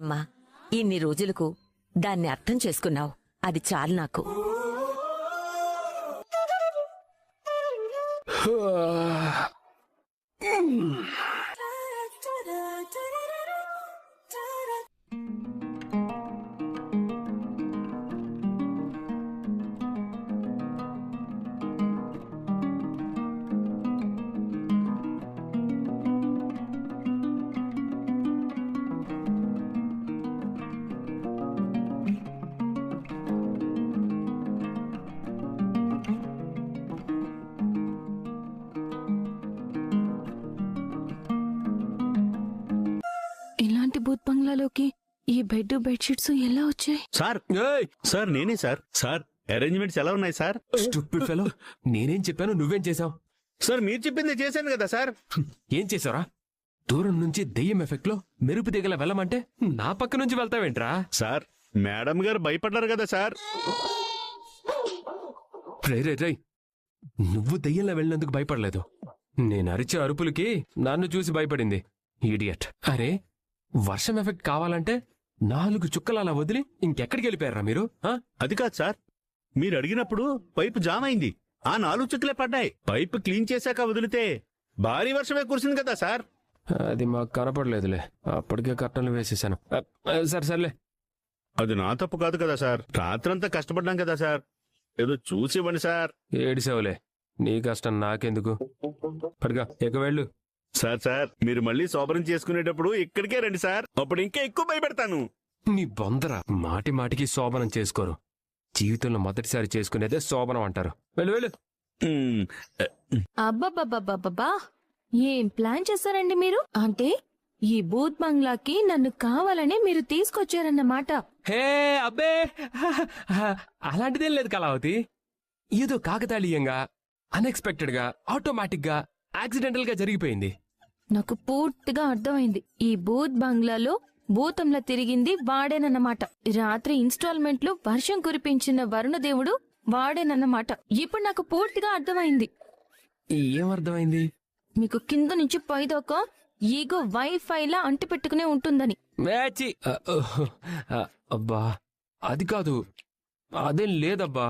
అమ్మా, ఇన్ని రోజులకు దాన్ని అర్థం చేసుకున్నావు. అది చాలు నాకు. ఇలాంటి బూత్ బంగ్లాలోకి ఈ బెడ్షీట్స్ ఎలా వచ్చాయి? సార్ నేనే సార్ అరేంజ్మెంట్స్ ఎలా ఉన్నాయి సార్? స్టూపిడ్ ఫెలో, నేనేం చెప్పాను, నువ్వేం చేసావు? సార్ మీరు చెప్పింది చేశాను కదా సార్. ఏం చేసావురా? దూరం నుంచి దెయ్యం ఎఫెక్ట్ లో మెరుపు దిగల వెళ్ళమంటే నా పక్క నుంచి వెళ్తావేంట్రా? సార్ మేడం గారు భయపడ్డారు కదా సార్. రే, నువ్వు దెయ్యంలో వెళ్ళినందుకు భయపడలేదు. నేను అరిచే అరుపులకి నన్ను చూసి భయపడింది. ఈడియట్. అరే, వర్షం ఎఫెక్ట్ కావాలంటే 4 చుక్కలు అలా వదిలి ఇంకెక్కడికి వెళ్ళిపోయారా మీరు? అది కాదు సార్, మీరు అడిగినప్పుడు పైపు జామ్ అయింది. ఆ 4 చుక్కలే పడ్డాయి. పైపు క్లీన్ చేశాక వదిలితే భారీ వర్షమే కురిసింది కదా సార్. అది మాకు కనపడలేదులే, అప్పటికే కర్టన్లు వేసేసాను. సర్లే. అది నా తప్పు కాదు కదా సార్. రాత్రంతా కష్టపడ్డాం కదా సార్. ఏదో చూసి ఇవ్వండి సార్. ఏడిసావులే, నీ కష్టం నాకెందుకు? పడిగా ఎక్క వెళ్ళు. సార్ మీరు మళ్ళీ శోభనం చేసుకునేటప్పుడు ఇక్కడికే రండి సార్. అప్పుడు ఇంకా ఎక్కువ భయపెడతాను. నీ బొందర. మాటికి శోభనం చేసుకోరు. జీవితంలో మొదటిసారి చేసుకునేదే శోభనం అంటారు. వెళ్ళు. అబ్బబ్బబ్బబ్బబ్బా, ఏం ప్లాన్ చేశారండి మీరు? అంటే ఈ బూత్ బంగ్లాకి నన్ను కావాలని మీరు తీసుకొచ్చారన్నమాట. హే అబ్బే, అలాంటిదేం లేదు కళావతి. ఏదో కాకతాళీయంగా, అన్ఎక్స్పెక్టెడ్ గా, ఆటోమేటిక్ గా, యాక్సిడెంటల్ గా జరిగిపోయింది. నాకు పూర్తిగా అర్థమైంది. ఈ బూత్ బంగ్లాలో భూతంలా తిరిగింది వాడేనన్నమాట. రాత్రి ఇన్స్టాల్మెంట్లు వర్షం కురిపించిన వరుణదేవుడు వాడేనన్నమాట. ఇప్పుడు నాకు పూర్తిగా అర్థమైంది. ఏం అర్థమైంది? మీకు కింద నుంచి పైదాకా ఈగో వైఫైలా అంటి పెట్టుకునే ఉంటుందని. అబ్బా, అది కాదు, అదేం లేదబ్బా.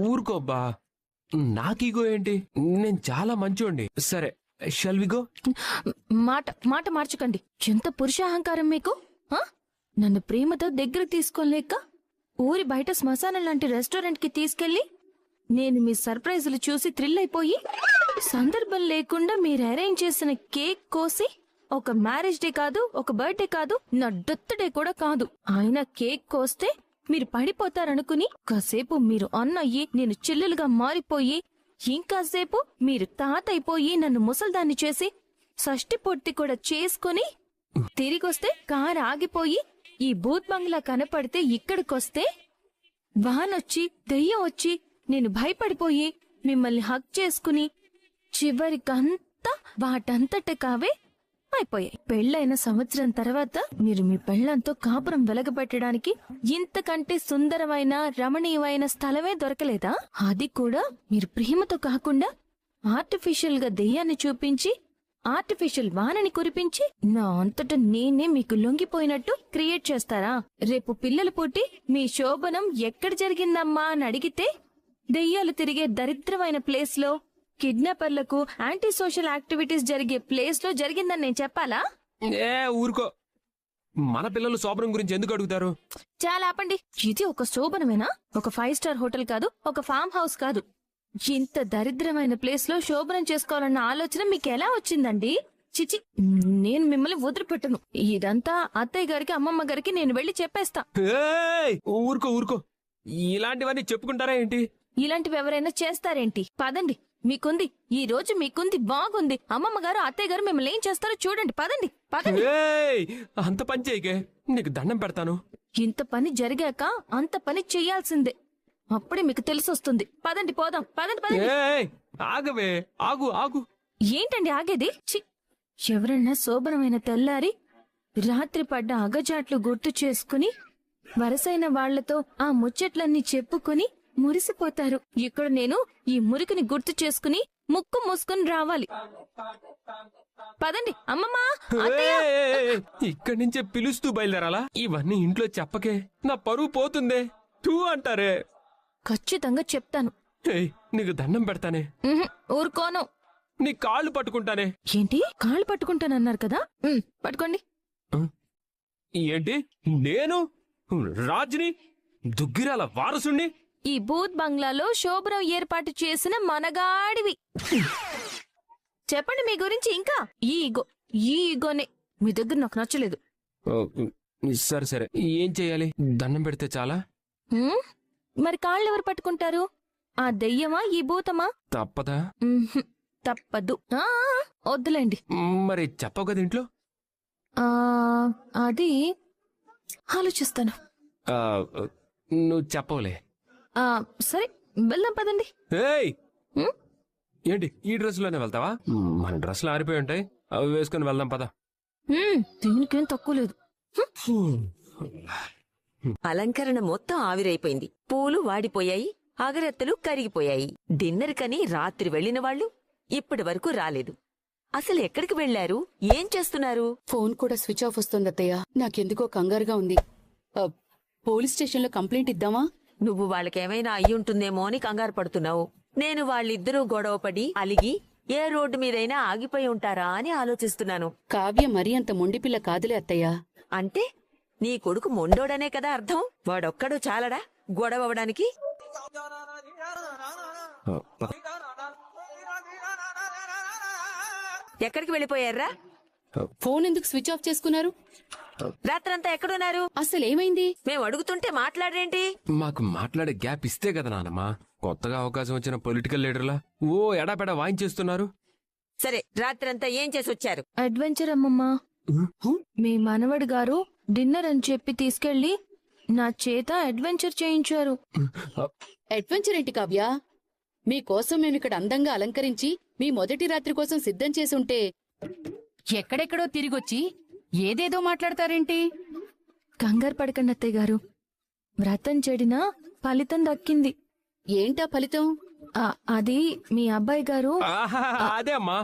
ఊరుకోబ్బా, నాకీగో ఏంటి? నేను చాలా మంచోండి. సరే, షల్ వి గో? మాట మార్చకండి. ఎంత పురుషాహంకారం మీకు! నన్ను ప్రేమతో దగ్గర తీసుకోలేక ఊరి బయట శ్మశానం లాంటి రెస్టారెంట్ కి తీసుకెళ్లి నేను మీ సర్ప్రైజులు చూసి థ్రిల్ అయిపోయి, సందర్భం లేకుండా మీరు అరేంజ్ చేసిన కేక్ కోసి, ఒక మ్యారేజ్ డే కాదు, ఒక బర్త్డే కాదు, నా డెత్ డే కూడా కాదు, ఆయన కేక్ కోస్తే మీరు పడిపోతారనుకుని కాసేపు మీరు అన్నయ్యి నేను చెల్లెలుగా మారిపోయి, ఇంకాసేపు మీరు తాత అయిపోయి నన్ను ముసల్దాన్ని చేసి షష్టి పొట్టి కూడా చేసుకుని తిరిగొస్తే కారు ఆగిపోయి ఈ బూత్ బంగ్లా కనపడితే ఇక్కడికొస్తే వానొచ్చి దెయ్యం వచ్చి నేను భయపడిపోయి మిమ్మల్ని హక్ చేసుకుని చివరికంతా వాటంతట కావే అయిపోయాయి. పెళ్ళైన సంవత్సరం తర్వాత మీరు మీ పెళ్లంతో కాపురం వెలగబెట్టడానికి ఇంతకంటే సుందరమైన రమణీయమైన స్థలమే దొరకలేదా? అది కూడా మీరు ప్రేమతో కాకుండా ఆర్టిఫిషియల్ గా దెయ్యాన్ని చూపించి ఆర్టిఫిషియల్ వానని కురిపించి నా అంతట నేనే మీకు లొంగిపోయినట్టు క్రియేట్ చేస్తారా? రేపు పిల్లలు పుట్టి మీ శోభనం ఎక్కడ జరిగిందమ్మా అని అడిగితే దెయ్యాలు తిరిగే దరిద్రమైన ప్లేస్ లో, కిడ్నాపర్లకు యాంటీ సోషల్ యాక్టివిటీస్ జరిగే ప్లేస్ లో జరిగిందని నేను చెప్పాలా? ఊరుకో, మన పిల్లలు శోభనం గురించి ఎందుకు అడుగుతారు? చాలా ఆపండి. ఇది ఒక శోభనమేనా? ఒక 5 స్టార్ హోటల్ కాదు, ఒక ఫామ్ హౌస్ కాదు. ఇంత దరిద్రమైన ప్లేస్ లో శోభనం చేసుకోవాలన్న ఆలోచన మీకు ఎలా వచ్చిందండి? చిచి, నేను మిమ్మల్ని వదిలిపెట్టను. ఇదంతా అత్తయ్య గారికి అమ్మమ్మ గారికి నేను వెళ్లి చెప్పేస్తా. ఊరుకో, ఇలాంటివన్నీ చెప్పుకుంటారా ఏంటి? ఇలాంటివి ఎవరైనా చేస్తారేంటి? పదండి, మీకుంది, ఈ రోజు మీకుంది, బాగుంది. అమ్మమ్మ గారు అత్తయ్య గారు మిమ్మల్ని ఏం చేస్తారో చూడండి. పదండి. అంత పని చేయకే, నీకు దండం పెడతాను. ఇంత పని జరిగాక అంత పని చెయ్యాల్సిందే, అప్పుడే మీకు తెలిసొస్తుంది. పదండి, పోదాం. పదండి. ఆగవే, ఆగు. ఏంటండి ఆగేది? ఎవరన్నా శోభనమైన తెల్లారి రాత్రి పడ్డ అగజాట్లు గుర్తు చేసుకుని వరసైన వాళ్లతో ఆ ముచ్చట్లన్నీ చెప్పుకుని మురిసిపోతారు. ఇక్కడ నేను ఈ మురికిని గుర్తు చేసుకుని ముక్కు మూసుకుని రావాలి. పదండి అమ్మమ్మా, అత్తయ్య. ఇక్కడి నుంచే పిలుస్తూ బయలుదేరాలా? ఇవన్నీ ఇంట్లో చెప్పకే, నా పరువు పోతుందే. తూ అంటారే. ఖచ్చితంగా చెప్తాను. ఏయ్, నీకు దండం పెడతానే. ఊరుకోను. నీ కాళ్ళు పట్టుకుంటానే. ఏంటి కాళ్ళు పట్టుకుంటానన్నారు కదా, పట్టుకోండి. ఏంటి నేను రాజుని, దుగ్గిరాల వారసుణ్ణి? ఈ బూత్ బంగ్లాలో శోభనం ఏర్పాటు చేసిన మనగాడివి. చెప్పండి మీ గురించి. ఇంకా ఈ ఈగోనే మీ దగ్గర నాకు నచ్చలేదు. సరే సరే, ఏం చెయ్యాలి? దండం పెడితే చాలా? మరి కాళ్ళు ఎవరు పట్టుకుంటారు? ఆ దెయ్యమా, ఈ భూతమా? తప్పదా? తప్పదు. వద్దులేండి. మరి చెప్పవు కదా ఇంట్లో? అది ఆలోచిస్తాను. నువ్వు చెప్పవులే. సరే వెళ్దాం పదండి. ఏయ్, ఏంటి ఈ డ్రెస్ లోనే వెళ్తావా? మన డ్రెస్లు ఆరిపోయి ఉంటాయి, అవి వేసుకుని వెళ్దాం పద. దీనికేం తక్కువ లేదు. అలంకరణ మొత్తం ఆవిరైపోయింది. పూలు వాడిపోయాయి, అగరత్తలు కరిగిపోయాయి. డిన్నర్ కని రాత్రి వెళ్లిన వాళ్ళు ఇప్పటి వరకు రాలేదు. అసలు ఎక్కడికి వెళ్లారు? ఏం చేస్తున్నారు? ఫోన్ కూడా స్విచ్ ఆఫ్ వస్తుంది అత్తయ్య. నాకెందుకో కంగారుగా ఉంది. పోలీస్ స్టేషన్లో కంప్లైంట్ ఇద్దామా? నువ్వు వాళ్ళకేమైనా అయ్యుంటుందేమో అని కంగారు పడుతున్నావు. నేను వాళ్ళిద్దరూ గొడవపడి అలిగి ఏ రోడ్డు మీదైనా ఆగిపోయి ఉంటారా అని ఆలోచిస్తున్నాను. కావ్య మరీ అంత మొండిపిల్ల కాదులే అత్తయ్య. అంటే నీ కొడుకు మొండోడనే కదా అర్థం? వాడొక్కడు చాలడా గొడవడానికి? ఎక్కడికి వెళ్ళిపోయారా? ఫోన్ ఎందుకు స్విచ్ ఆఫ్ చేసుకున్నారు? రాత్రంతా ఎక్కడున్నారు? అసలేమైంది? మేము అడుగుతుంటే మాట్లాడరేంటి? మాకు మాట్లాడే గ్యాప్ ఇస్తే కదా నానమ్మా. కొత్తగా అవకాశం వచ్చిన పొలిటికల్ లీడర్లా ఓ ఎడాపెడా వాయించేస్తున్నారు. సరే, రాత్రంతా ఏం చేసి వచ్చారు? అడ్వెంచర్ అమ్మమ్మా. మీ మనవడు గారు డిన్నర్ అని చెప్పి తీసుకెళ్లి నా చేత అడ్వెంచర్ చేయించారు. అడ్వెంచర్ ఏంటి కావ్య? మీకోసం మేమిక్కడ అందంగా అలంకరించి మీ మొదటి రాత్రి కోసం సిద్ధం చేసుంటే ఎక్కడెక్కడో తిరిగొచ్చి ఏదేదో మాట్లాడతారేంటి? కంగారు పడకండి అత్తయ్య గారు, వ్రతం చెడినా ఫలితం దక్కింది. ఏంటా ఫలితం? అది మీ అబ్బాయి గారు. అదే అమ్మా,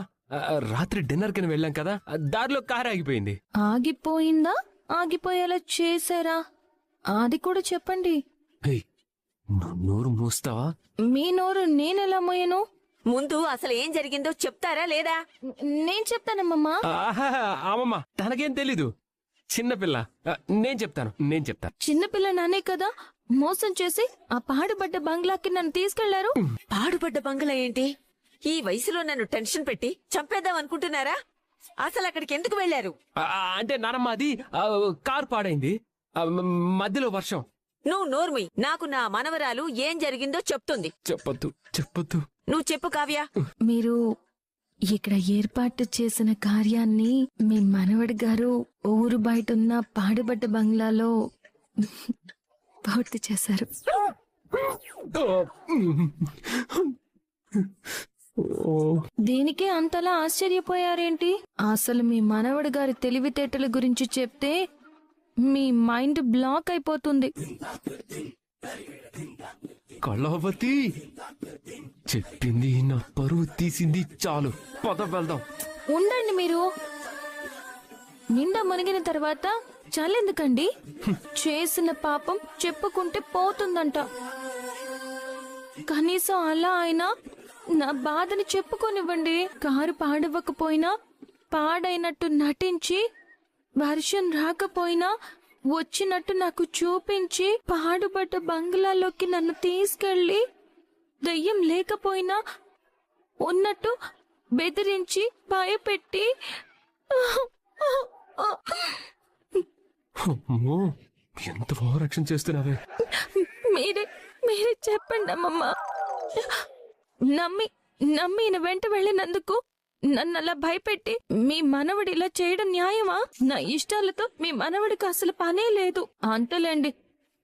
రాత్రి డిన్నర్ కింద వెళ్ళాం కదా, దారిలో కారు ఆగిపోయింది. ఆగిపోయిందా, ఆగిపోయేలా చేశారా? అది కూడా చెప్పండి. నోరు మూస్తావా? మీ నోరు నేనెలా మోయను? ముందు అసలు ఏం జరిగిందో చెప్తారా లేదా? నేను చెప్తానమ్మమ్మా. అమ్మమ్మ తనకేం తెలీదు, చిన్నపిల్ల. నేను చెప్తాను. చిన్నపిల్ల నానే కదా మోసం చేసి ఆ పాడుబడ్డ బంగ్లాకి నన్ను తీసుకెళ్లారు. పాడుపడ్డ బంగ్లా ఏంటి? ఈ వయసులో నన్ను టెన్షన్ పెట్టి చంపేద్దాం అనుకుంటున్నారా? అసలు అక్కడికి ఎందుకు వెళ్లారు? అంటే నానమ్మ అది కారు పాడైంది, మధ్యలో వర్షం. నువ్వు నోర్మి. నాకు నా మనవరాలు ఏం జరిగిందో చెప్తుంది. చెప్పొద్దు. నువ్వు చెప్పు కావ్య. మీరు ఇక్కడ ఏర్పాటు చేసిన కార్యాన్ని మీ మనవడి గారు ఊరు బయట ఉన్న పాడుబడ్డ బంగ్లాలో పూర్తి చేశారు. దీనికే అంతలా ఆశ్చర్యపోయారేంటి? అసలు మీ మనవడి గారి తెలివితేటల గురించి చెప్తే మీ మైండ్ బ్లాక్ అయిపోతుంది. కళావతి చెప్పింది, నా పరువు తీసింది, చాలు పద వెళ్దాం. ఉండండి, మీరు నిండా మునిగిన తర్వాత చాలెందుకండి? చేసిన పాపం చెప్పుకుంటే పోతుందంట. కనీసం అలా అయినా నా బాధని చెప్పుకోనివ్వండి. కారు పాడవకపోయినా పాడైనట్టు నటించి, వర్షం రాకపోయినా వచ్చినట్టు నాకు చూపించి, పాడుబడ్డ బంగ్లాలోకి నన్ను తీసుకెళ్లి, దయ్యం లేకపోయినా ఉన్నట్టు బెదిరించి భయపెట్టి. అమ్మో, ఎంత ఓవరాక్షన్ చేస్తున్నావే. మీరే చెప్పండి అమ్మమ్మ. నమ్మి వెంట వెళ్ళినందుకు నన్ను అలా భయపెట్టి మీ మనవడి ఇలా చేయడం న్యాయమా? నా ఇష్టాలతో మీ మనవడికి అసలు పనే లేదు. అంతలేండి,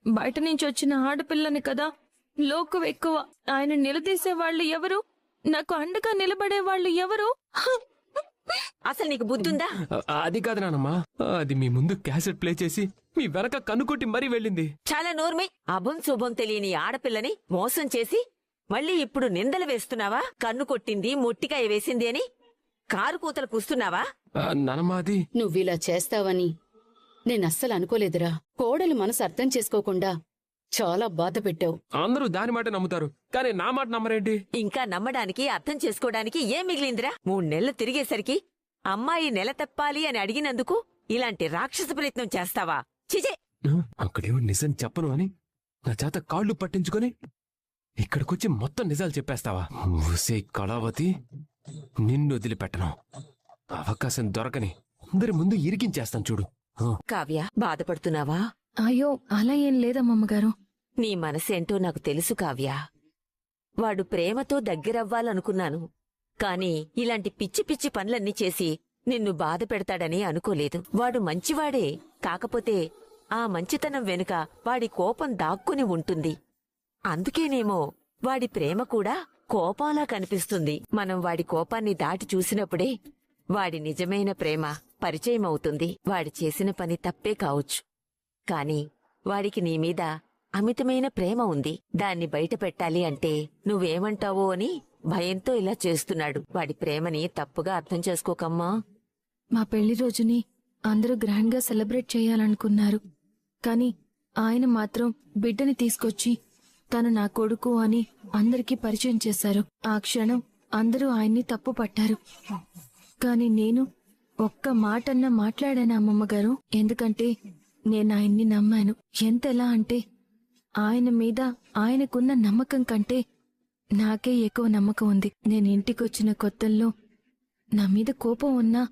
బయట నుంచి వచ్చిన ఆడపిల్లని కదా, లోకం ఎక్కువ. ఆయన నిలదీసే వాళ్ళు ఎవరు? నాకు అండగా నిలబడే వాళ్ళు ఎవరు? అసలు నీకు బుద్ధుందా? అది కాదు నానమ్మా, అది మీ ముందు క్యాసెట్ ప్లే చేసి మీ వెనక కన్నుకొట్టి మరీ వెళ్ళింది. చాలా నోర్మి. అభం శుభం తెలియని ఆడపిల్లని మోసం చేసి మళ్ళీ ఇప్పుడు నిందలు వేస్తున్నావా? కన్ను కొట్టింది, మొట్టికాయ వేసింది అని కారు కూతలు కూస్తున్నావా? నానమ్మ నువ్విలా చేస్తావని నేనస్సలు అనుకోలేదురా. కోడలు మనసు అర్థం చేసుకోకుండా చాలా బాధ పెట్టావు. అందరూ దాని మాట నమ్ముతారు, కానీ నా మాట నమ్మరేంటి? ఇంకా నమ్మడానికి, అర్థం చేసుకోవడానికి ఏం మిగిలిందిరా? 3 నెలలు తిరిగేసరికి అమ్మాయి నెల తప్పాలి అని అడిగినందుకు ఇలాంటి రాక్షస ప్రయత్నం చేస్తావా? చిజే! అక్కడేమో నిజం చెప్పను అని నా చేత కాళ్ళు పట్టించుకొని ఇక్కడికొచ్చి మొత్తం నిజాలు చెప్పేస్తావా? ఊసే కళావతి, నిన్ను వదిలిపెట్టను. అవకాశం దొరకని అందరి ముందు ఇరికించేస్తాను చూడు. కావ్య, బాధపడుతున్నావా? అయ్యో అలా ఏం లేదమ్మమ్మగారు. నీ మనసేంటో నాకు తెలుసు కావ్య. వాడు ప్రేమతో దగ్గరవ్వాలనుకున్నాను, కాని ఇలాంటి పిచ్చి పిచ్చి పనులన్నీ చేసి నిన్ను బాధ పెడతాడని అనుకోలేదు. వాడు మంచివాడే, కాకపోతే ఆ మంచితనం వెనుక వాడి కోపం దాక్కుని ఉంటుంది. అందుకేనేమో వాడి ప్రేమ కూడా కోపంలా కనిపిస్తుంది. మనం వాడి కోపాన్ని దాటి చూసినప్పుడే వాడి నిజమైన ప్రేమ పరిచయమవుతుంది. వాడి చేసిన పని తప్పే కావచ్చు, కాని వాడికి నీమీద అమితమైన ప్రేమ ఉంది. దాన్ని బయట పెట్టాలి అంటే నువ్వేమంటావో అని భయంతో ఇలా చేస్తున్నాడు. వాడి ప్రేమని తప్పుగా అర్థం చేసుకోకమ్మా. మా పెళ్లి రోజుని అందరూ గ్రాండ్ గా సెలబ్రేట్ చేయాలనుకున్నారు, కాని ఆయన మాత్రం బిడ్డని తీసుకొచ్చి తను నా కొడుకు అని అందరికీ పరిచయం చేశారు. ఆ క్షణం అందరూ ఆయన్ని తప్పు పట్టారు. కాని నేను ఒక్క మాటన్నా మాట్లాడాను అమ్మమ్మగారు. ఎందుకంటే నేను ఆయన్ని నమ్మాను. ఎంతలా అంటే ఆయన మీద ఆయనకున్న నమ్మకం కంటే నాకే ఎక్కువ నమ్మకం ఉంది. నేను ఇంటికొచ్చిన కొత్తల్లో నా మీద కోపం ఉన్నా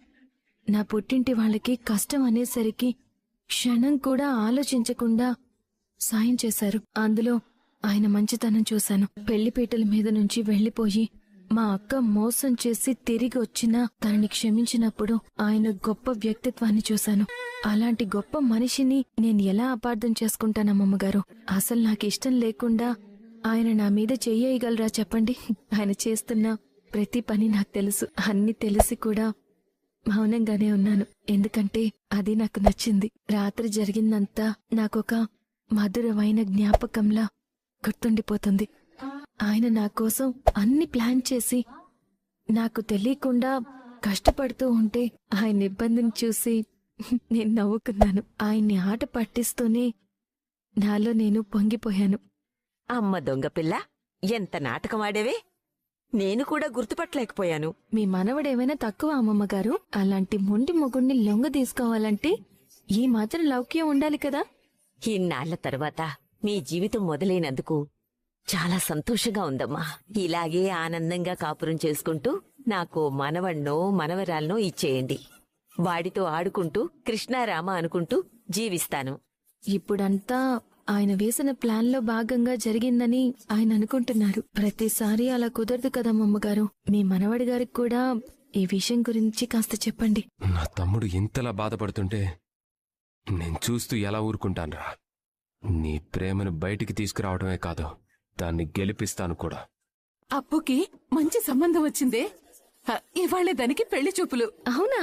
నా పుట్టింటి వాళ్ళకి కష్టం అనేసరికి క్షణం కూడా ఆలోచించకుండా సాయం చేశారు. అందులో ఆయన మంచితనం చూశాను. పెళ్లిపీటల మీద నుంచి వెళ్లిపోయి మా అక్క మోసం చేసి తిరిగి వచ్చినా తనని క్షమించినప్పుడు ఆయన గొప్ప వ్యక్తిత్వాన్ని చూశాను. అలాంటి గొప్ప మనిషిని నేను ఎలా అపార్థం చేసుకుంటానమ్మమ్మగారు? అసలు నాకు ఇష్టం లేకుండా ఆయన నా మీద చెయ్యగలరా చెప్పండి? ఆయన చేస్తున్న ప్రతి పని నాకు తెలుసు. అన్ని తెలిసి కూడా మౌనంగానే ఉన్నాను, ఎందుకంటే అది నాకు నచ్చింది. రాత్రి జరిగిందంతా నాకొక మధురమైన జ్ఞాపకంలా గుర్తుండిపోతుంది. ఆయన నా కోసం అన్ని ప్లాన్ చేసి నాకు తెలియకుండా కష్టపడుతూ ఉంటే ఆయన ఇబ్బందిని చూసి నేను నవ్వుకున్నాను. ఆయన్ని ఆట పట్టిస్తూనే నాలో నేను పొంగిపోయాను. అమ్మ దొంగపిల్ల, ఎంత నాటకమాడేవే! నేను కూడా గుర్తుపట్టలేకపోయాను. మీ మనవడేమైనా తక్కువ అమ్మమ్మగారు? అలాంటి మొండి మొగుణ్ణి లొంగ తీసుకోవాలంటే ఈ మాత్రం లౌక్యం ఉండాలి కదా. ఇన్నాళ్ల తర్వాత మీ జీవితం మొదలైనందుకు చాలా సంతోషంగా ఉందమ్మా. ఇలాగే ఆనందంగా కాపురం చేసుకుంటూ నాకు మనవణ్ణో మనవరాల్నో ఇచ్చేయండి. వాడితో ఆడుకుంటూ కృష్ణారామ అనుకుంటూ జీవిస్తాను. ఇప్పుడంతా ఆయన వేసిన ప్లాన్లో భాగంగా జరిగిందని ఆయన అనుకుంటున్నారు. ప్రతిసారి అలా కుదరదు కదమ్మగారు. మీ మనవడి గారికి కూడా ఈ విషయం గురించి కాస్త చెప్పండి. నా తమ్ముడు ఇంతలా బాధపడుతుంటే నేను చూస్తూ ఎలా ఊరుకుంటానురా? నీ ప్రేమను బయటికి తీసుకురావడమే కాదు, దాన్ని గెలిపిస్తాను కూడా. అప్పుకి మంచి సంబంధం వచ్చిందే. ఇవాళే దానికి పెళ్లి చూపులు. అవునా?